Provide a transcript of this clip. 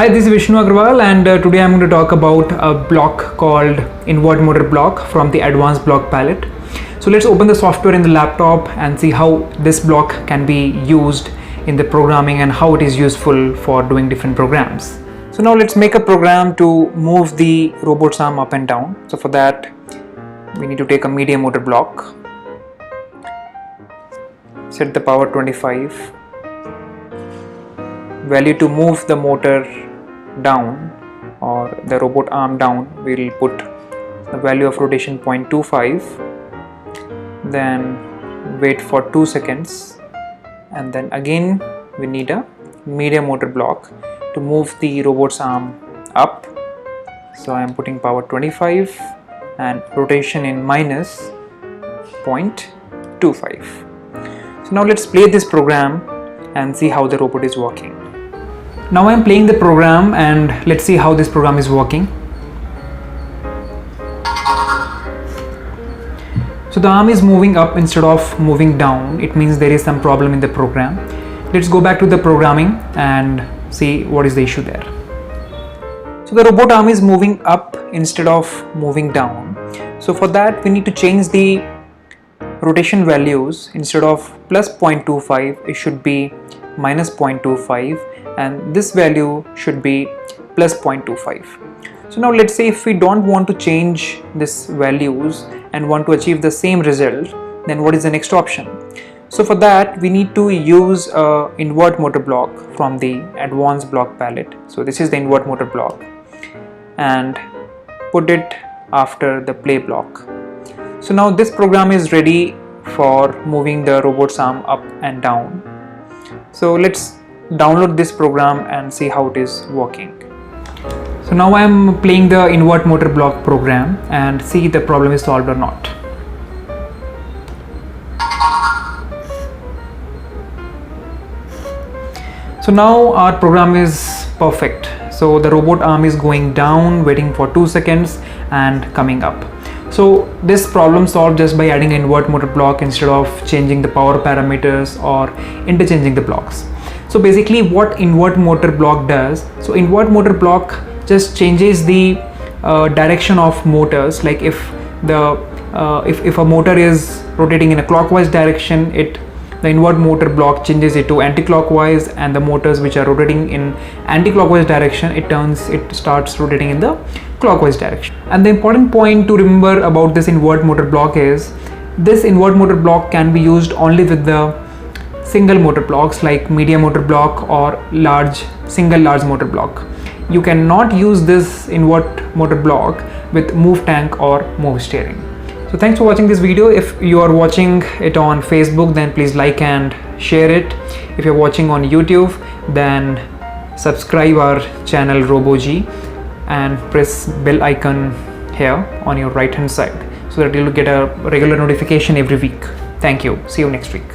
Hi, this is Vishnu Agrawal, and today I'm going to talk about a block called Invert Motor Block from the Advanced Block palette. So let's open the software in the laptop and see how this block can be used in the programming and how it is useful for doing different programs. So now let's make a program to move the robot's arm up and down. So for that we need to take a media motor block, set the power 25, value to move the motor down or the robot arm down, we will put the value of rotation 0.25, then wait for 2 seconds, and then again we need a media motor block to move the robot's arm up. So I am putting power 25 and rotation in minus 0.25. So now let's play this program and see how the robot is working. Now I am playing the program and let's see how this program is working. So the arm is moving up instead of moving down. It means there is some problem in the program. Let's go back to the programming and see what is the issue there. So the robot arm is moving up instead of moving down. So for that we need to change the rotation values. Instead of plus 0.25 it should be minus 0.25, and this value should be plus 0.25. So now let's say if we don't want to change this values and want to achieve the same result, then what is the next option? So for that we need to use a invert motor block from the advanced block palette. So this is the invert motor block, and put it after the play block. So now this program is ready for moving the robot's arm up and down. So let's download this program and see how it is working. So now I am playing the invert motor block program and see the problem is solved or not. So now our program is perfect. So the robot arm is going down, waiting for 2 seconds and coming up. So this problem solved just by adding an invert motor block instead of changing the power parameters or interchanging the blocks. So basically what invert motor block does, so invert motor block just changes the direction of motors. Like if a motor is rotating in a clockwise direction, the invert motor block changes it to anti-clockwise, and the motors which are rotating in anti-clockwise direction, it starts rotating in the clockwise direction. And the important point to remember about this invert motor block is this invert motor block can be used only with the single motor blocks like media motor block or single large motor block. You cannot use this invert motor block with move tank or move steering. So thanks for watching this video. If you are watching it on Facebook, then please like and share it. If you're watching on YouTube, then subscribe our channel ROBO-G and press bell icon here on your right hand side so that you'll get a regular notification every week. Thank you. See you next week.